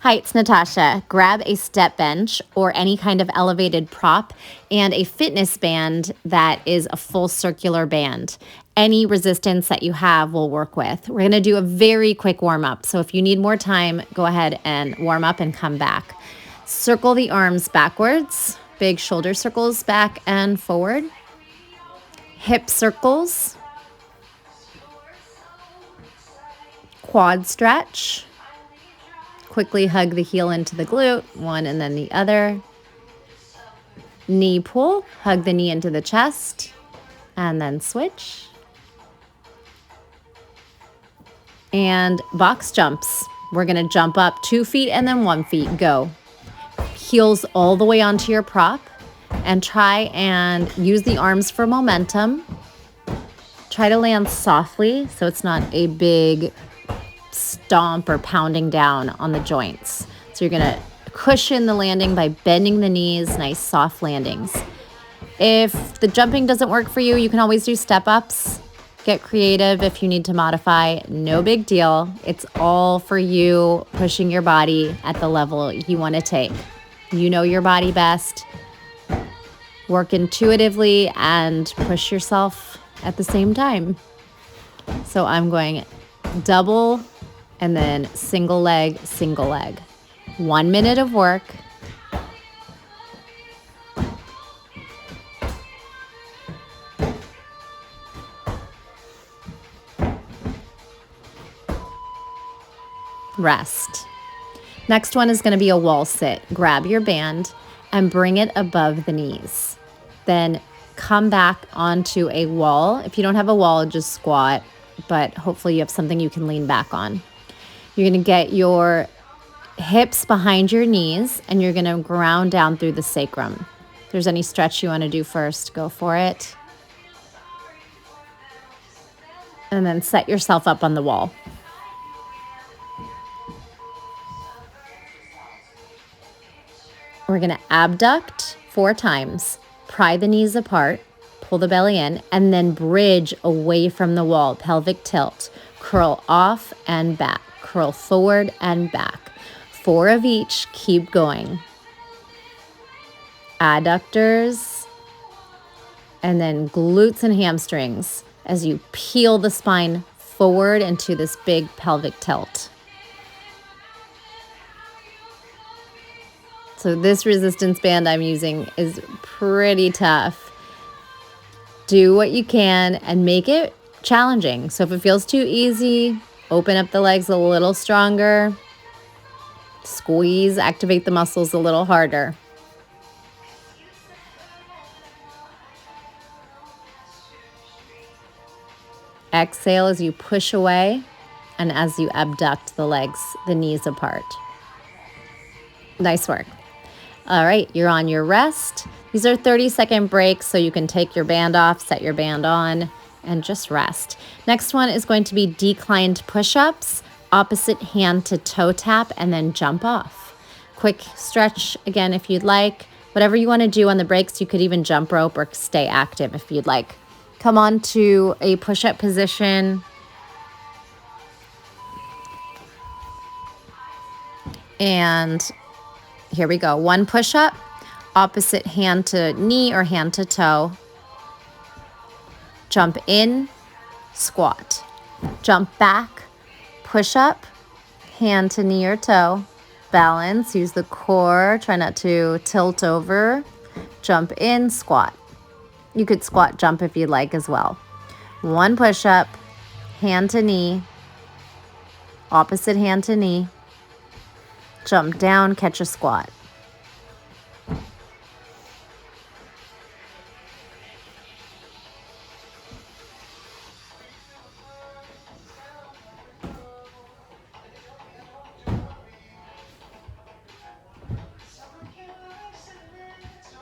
Hi, it's Natasha. Grab a step bench or any kind of elevated prop and a fitness band that is a full circular band. Any resistance that you have will work with. We're going to do a very quick warm up. So if you need more time, go ahead and warm up and come back. Circle the arms backwards, big shoulder circles back and forward. Hip circles. Quad stretch. Quickly hug the heel into the glute, one and then the other. Knee pull, hug the knee into the chest, and then switch. And box jumps. We're gonna jump up 2 feet and then 1 foot, go. Heels all the way onto your prop, and try and use the arms for momentum. Try to land softly so it's not a big stomp or pounding down on the joints. So you're gonna cushion the landing by bending the knees, nice soft landings. If the jumping doesn't work for you, you can always do step ups. Get creative if you need to modify, no big deal. It's all for you pushing your body at the level you wanna take. You know your body best. Work intuitively and push yourself at the same time. So I'm going double and then single leg, single leg. 1 minute of work. Rest. Next one is going to be a wall sit. Grab your band and bring it above the knees. Then come back onto a wall. If you don't have a wall, just squat, but hopefully you have something you can lean back on. You're going to get your hips behind your knees and you're going to ground down through the sacrum. If there's any stretch you want to do first, go for it. And then set yourself up on the wall. We're going to abduct 4 times, pry the knees apart, pull the belly in, and then bridge away from the wall, pelvic tilt, curl off and back. Curl forward and back. 4 of each, keep going. Adductors, and then glutes and hamstrings as you peel the spine forward into this big pelvic tilt. So this resistance band I'm using is pretty tough. Do what you can and make it challenging. So if it feels too easy, open up the legs a little stronger. Squeeze, activate the muscles a little harder. Exhale as you push away and as you abduct the legs, the knees apart. Nice work. All right, you're on your rest. These are 30-second breaks, so you can take your band off, set your band on, and just rest. Next one is going to be declined push-ups, opposite hand to toe tap, and then jump off. Quick stretch again if you'd like. Whatever you want to do on the breaks, you could even jump rope or stay active if you'd like. Come on to a push-up position. And here we go. 1 push-up, opposite hand to knee or hand to toe. Jump in, squat. Jump back, push up, hand to knee or toe. Balance, use the core, try not to tilt over. Jump in, squat. You could squat jump if you'd like as well. 1 push-up, hand to knee, opposite hand to knee. Jump down, catch a squat.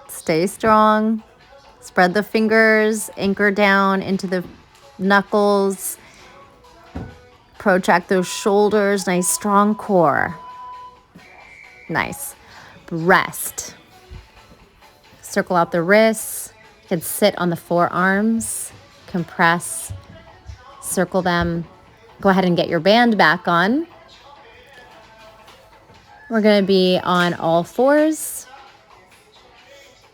Stay strong. Spread the fingers, anchor down into the knuckles. Protract those shoulders, nice strong core. Nice. Rest. Circle out the wrists. You can sit on the forearms. Compress. Circle them. Go ahead and get your band back on. We're going to be on all fours.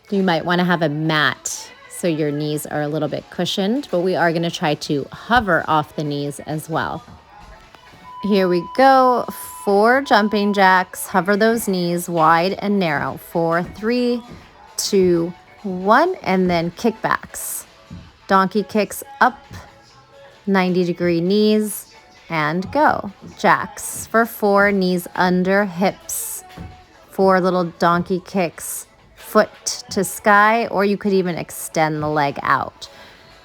You might want to have a mat so your knees are a little bit cushioned, but we are going to try to hover off the knees as well. Here we go. 4 jumping jacks. Hover those knees wide and narrow. 4, 3, 2, 1, and then kickbacks. Donkey kicks up, 90-degree knees, and go. Jacks for 4, knees under hips. 4 little donkey kicks, foot to sky, or you could even extend the leg out.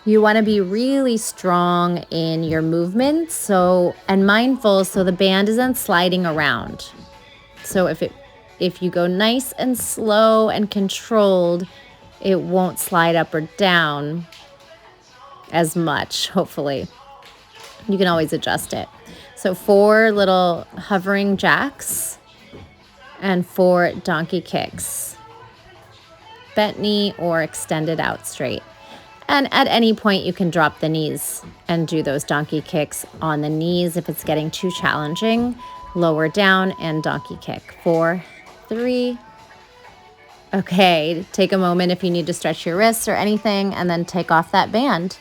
You want to be really strong in your movements and mindful so the band isn't sliding around. So if you go nice and slow and controlled, it won't slide up or down as much, hopefully. You can always adjust it. So 4 little hovering jacks and 4 donkey kicks. Bent knee or extended out straight. And at any point you can drop the knees and do those donkey kicks on the knees if it's getting too challenging. Lower down and donkey kick. 4, 3. Okay, take a moment if you need to stretch your wrists or anything, and then take off that band.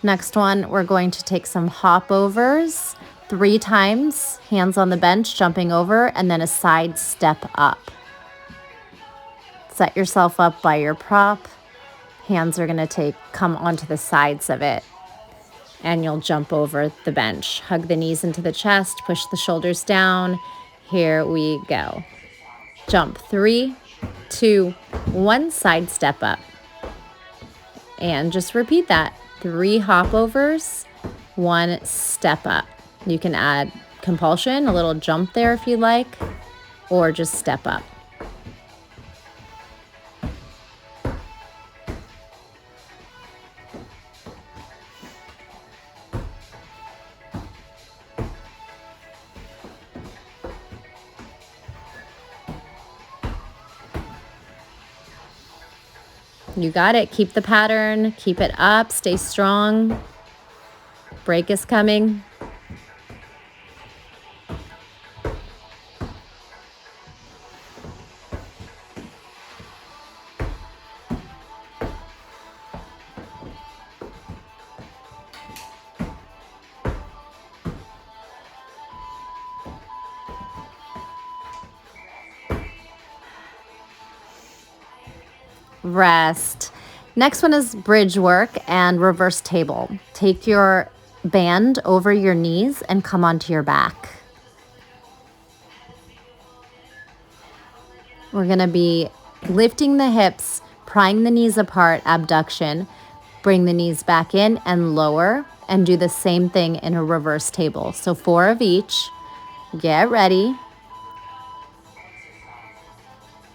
Next one, we're going to take some hop overs 3 times, hands on the bench, jumping over, and then a side step up. Set yourself up by your prop. Hands are going to come onto the sides of it, and you'll jump over the bench. Hug the knees into the chest, push the shoulders down. Here we go. Jump 3, 2, 1, side step up. And just repeat that. 3 hop overs, 1 step up. You can add compulsion, a little jump there if you like, or just step up. You got it. Keep the pattern. Keep it up. Stay strong. Break is coming. Rest. Next one is bridge work and reverse table. Take your band over your knees and come onto your back. We're going to be lifting the hips, prying the knees apart, abduction. Bring the knees back in and lower, and do the same thing in a reverse table. So 4 of each. Get ready.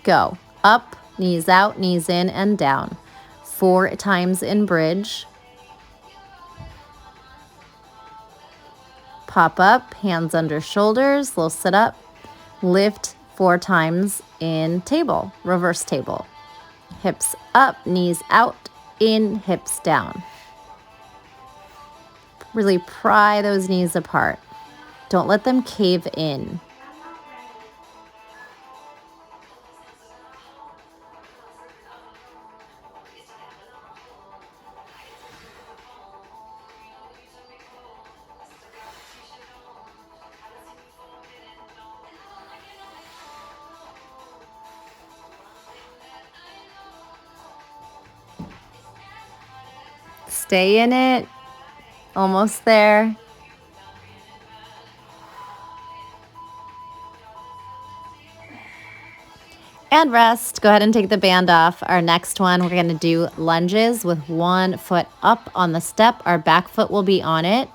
Go. Up. Knees out, knees in, and down. 4 times in bridge. Pop up, hands under shoulders, little sit up. Lift 4 times in table, reverse table. Hips up, knees out, in, hips down. Really pry those knees apart. Don't let them cave in. Stay in it. Almost there. And rest. Go ahead and take the band off. Our next one, we're going to do lunges with 1 foot up on the step. Our back foot will be on it.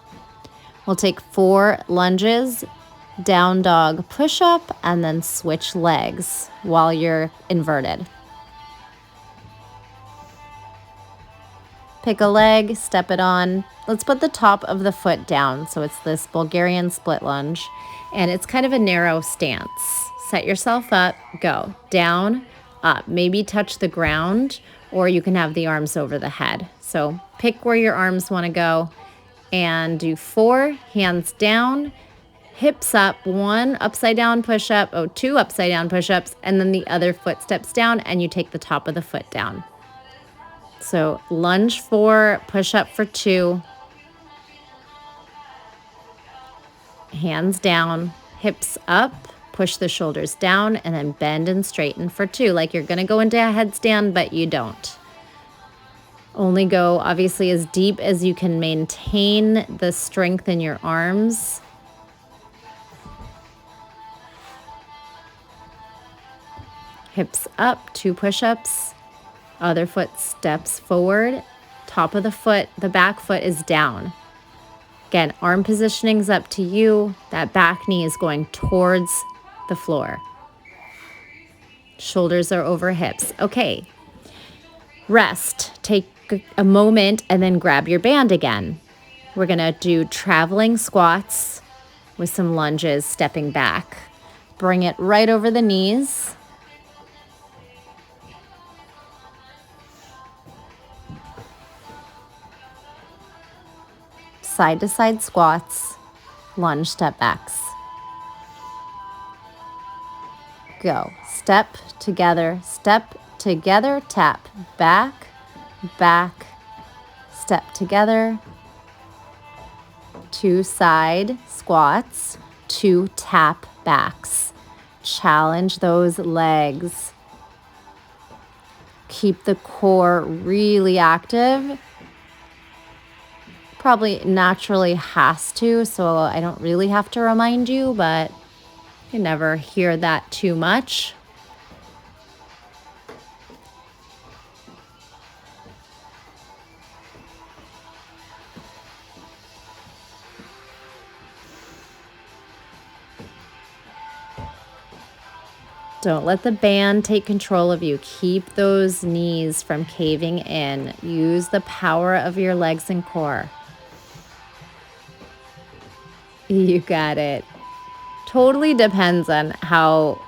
We'll take 4 lunges, down dog push up, and then switch legs while you're inverted. Pick a leg, step it on. Let's put the top of the foot down. So it's this Bulgarian split lunge, and it's kind of a narrow stance. Set yourself up, go down, up. Maybe touch the ground, or you can have the arms over the head. So pick where your arms want to go and do 4, hands down, hips up, 1 upside down push-up, 2 upside down push-ups, and then the other foot steps down and you take the top of the foot down. So lunge 4, push-up for 2, hands down, hips up, push the shoulders down, and then bend and straighten for 2. Like you're gonna go into a headstand, but you don't. Only go obviously as deep as you can maintain the strength in your arms. Hips up, 2 push-ups, other foot steps forward, top of the foot, the back foot is down. Again, arm positioning's up to you. That back knee is going towards the floor. Shoulders are over hips. Okay. Rest. Take a moment and then grab your band again. We're going to do traveling squats with some lunges, stepping back. Bring it right over the knees. Side to side squats, lunge step backs. Go. Step together, tap, back, back, step together. 2 side squats, 2 tap backs. Challenge those legs. Keep the core really active. Probably naturally has to, so I don't really have to remind you, but you never hear that too much. Don't let the band take control of you. Keep those knees from caving in. Use the power of your legs and core. You got it. Totally depends on how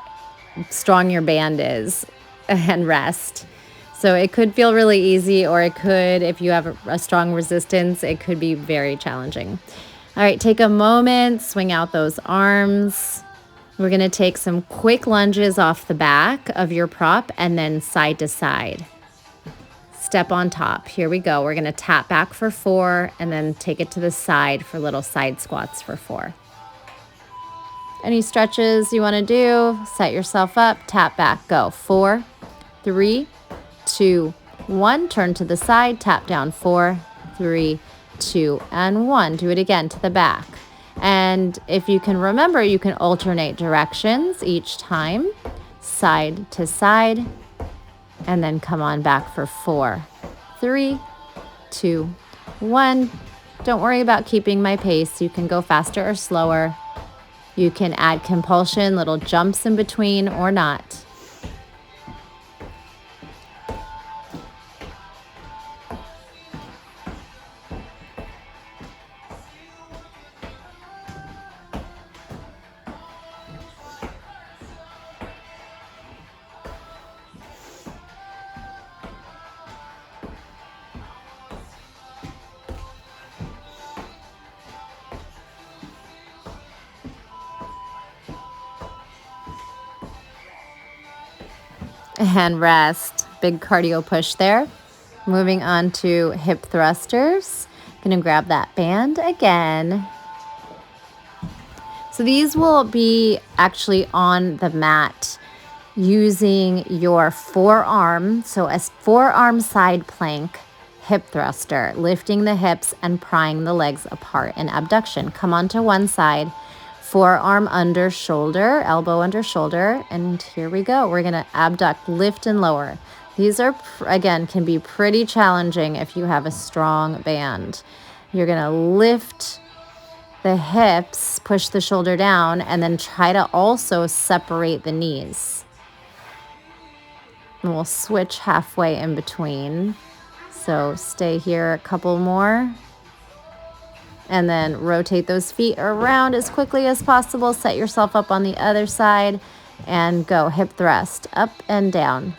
strong your band is and rest. So it could feel really easy, or it could, if you have a strong resistance, it could be very challenging. All right, take a moment, swing out those arms. We're going to take some quick lunges off the back of your prop and then side to side. Step on top. Here we go. We're going to tap back for 4 and then take it to the side for little side squats for 4. Any stretches you want to do, set yourself up, tap back, go. 4, 3, 2, 1. Turn to the side, tap down. 4, 3, 2, and 1. Do it again to the back. And if you can remember, you can alternate directions each time, side to side, and then come on back for 4, 3, 2, 1. Don't worry about keeping my pace. You can go faster or slower. You can add compulsion, little jumps in between or not. And rest. Big cardio push there. Moving on to hip thrusters. Gonna grab that band again. So these will be actually on the mat using your forearm. So a forearm side plank hip thruster, lifting the hips and prying the legs apart in abduction. Come onto one side. Forearm under shoulder, elbow under shoulder, and here we go. We're gonna abduct, lift, and lower. These are, again, can be pretty challenging if you have a strong band. You're gonna lift the hips, push the shoulder down, and then try to also separate the knees. And we'll switch halfway in between. So stay here a couple more. And then rotate those feet around as quickly as possible. Set yourself up on the other side and go. Hip thrust up and down.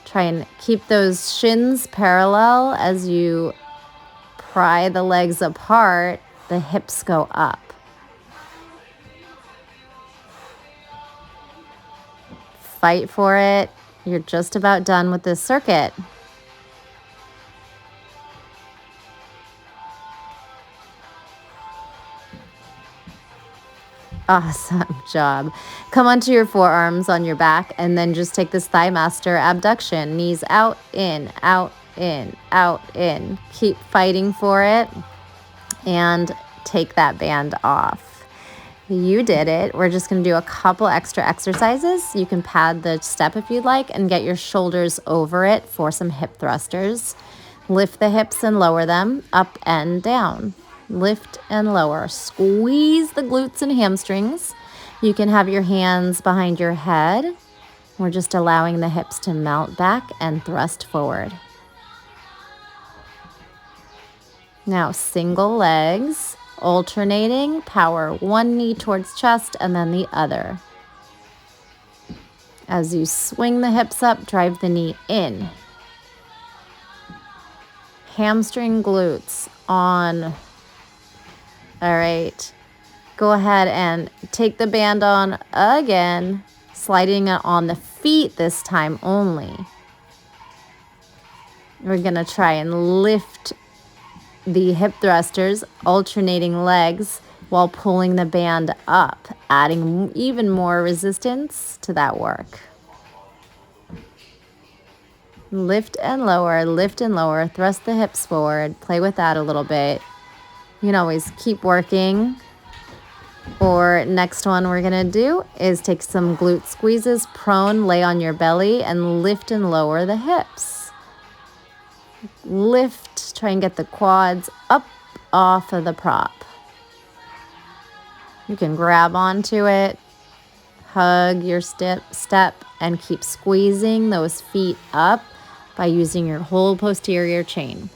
Try and keep those shins parallel as you pry the legs apart. The hips go up. Fight for it. You're just about done with this circuit. Awesome job. Come onto your forearms on your back and then just take this thigh master abduction. Knees out, in, out, in, out, in. Keep fighting for it and take that band off. You did it. We're just going to do a couple extra exercises. You can pad the step if you'd like and get your shoulders over it for some hip thrusters. Lift the hips and lower them, up and down. Lift and lower. Squeeze the glutes and hamstrings. You can have your hands behind your head. We're just allowing the hips to melt back and thrust forward. Now single legs, alternating, power one knee towards chest and then the other. As you swing the hips up, drive the knee in. Hamstring glutes on. All right, go ahead and take the band on again, sliding it on the feet this time only. We're gonna try and lift the hip thrusters, alternating legs while pulling the band up, adding even more resistance to that work. Lift and lower, thrust the hips forward, play with that a little bit. You can always keep working. Or next one we're gonna do is take some glute squeezes, prone, lay on your belly and lift and lower the hips. Lift, try and get the quads up off of the prop. You can grab onto it, hug your step, and keep squeezing those feet up by using your whole posterior chain.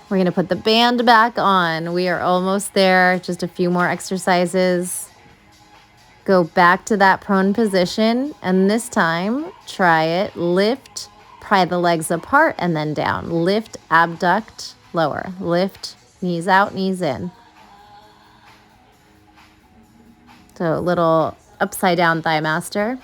We're going to put the band back on. We are almost there. Just a few more exercises. Go back to that prone position. And this time, try it. Lift, pry the legs apart and then down. Lift, abduct, lower. Lift, knees out, knees in. So a little upside down thigh master.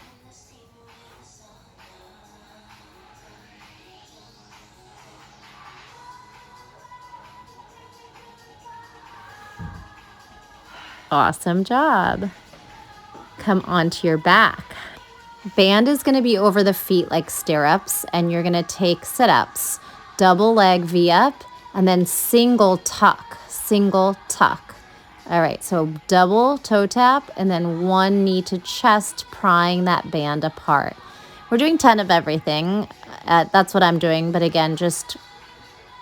Awesome job. Come onto your back. Band is going to be over the feet like stirrups, and you're going to take sit-ups, double leg V up, and then single tuck, single tuck. All right, so double toe tap, and then one knee to chest, prying that band apart. We're doing 10 of everything. That's what I'm doing, but again, just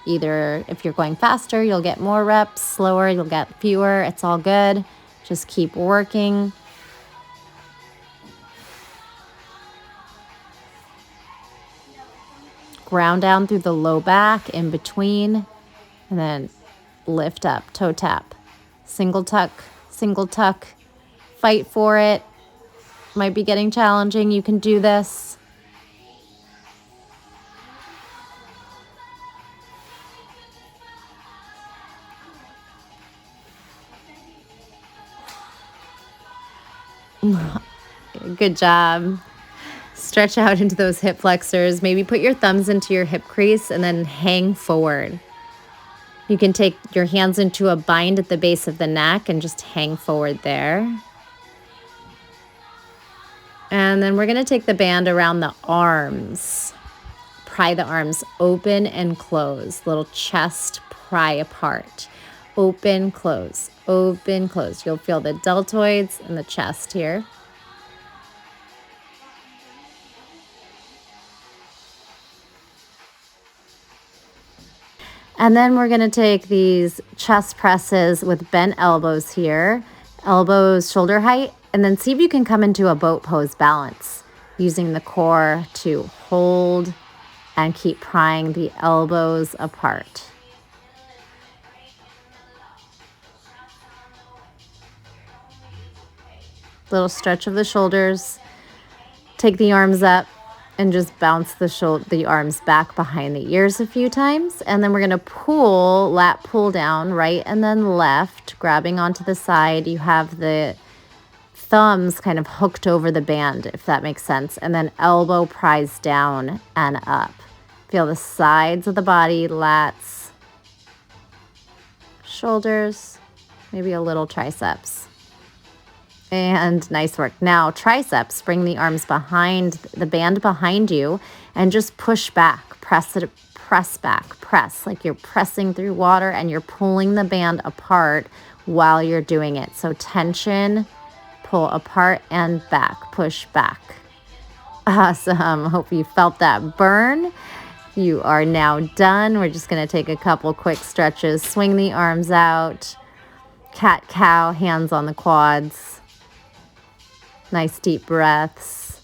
either if you're going faster, you'll get more reps, slower, you'll get fewer. It's all good. Just keep working. Ground down through the low back, in between, and then lift up, toe tap. Single tuck, fight for it. Might be getting challenging. You can do this. Good job. Stretch out into those hip flexors. Maybe put your thumbs into your hip crease and then hang forward. You can take your hands into a bind at the base of the neck and just hang forward there. And then we're going to take the band around the arms. Pry the arms open and close. Little chest pry apart. Open, close, open, close. You'll feel the deltoids and the chest here. And then we're going to take these chest presses with bent elbows here, elbows shoulder height, and then see if you can come into a boat pose balance, using the core to hold and keep prying the elbows apart. Little stretch of the shoulders. Take the arms up and just bounce the arms back behind the ears a few times. And then we're going to pull, lat pull down, right and then left, grabbing onto the side. You have the thumbs kind of hooked over the band, if that makes sense. And then elbow pries down and up. Feel the sides of the body, lats, shoulders, maybe a little triceps. And nice work. Now triceps, bring the arms behind the band behind you and just push back, press it, press back, press like you're pressing through water and you're pulling the band apart while you're doing it. So tension, pull apart and back, push back. Awesome. Hope you felt that burn. You are now done. We're just going to take a couple quick stretches. Swing the arms out. Cat-cow, hands on the quads. Nice deep breaths.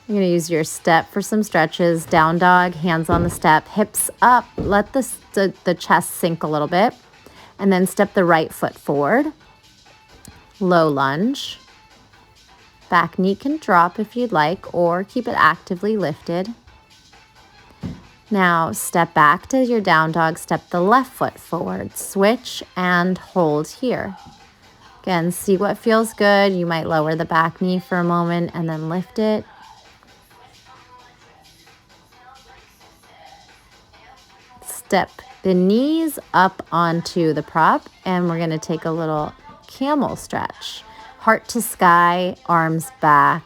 You're going to use your step for some stretches. Down dog, hands on the step, hips up. Let the chest sink a little bit. And then step the right foot forward. Low lunge. Back knee can drop if you'd like, or keep it actively lifted. Now step back to your down dog, step the left foot forward, switch and hold here. Again, see what feels good. You might lower the back knee for a moment and then lift it. Step the knees up onto the prop, and we're going to take a little camel stretch. Heart to sky, arms back.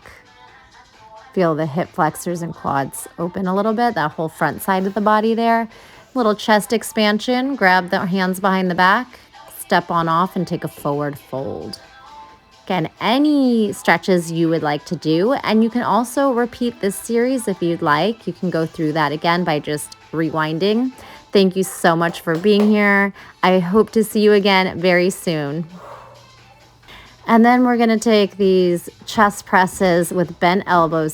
Feel the hip flexors and quads open a little bit, that whole front side of the body there. Little chest expansion, grab the hands behind the back, step on off and take a forward fold. Again, any stretches you would like to do, and you can also repeat this series if you'd like. You can go through that again by just rewinding. Thank you so much for being here. I hope to see you again very soon. And then we're going to take these chest presses with bent elbows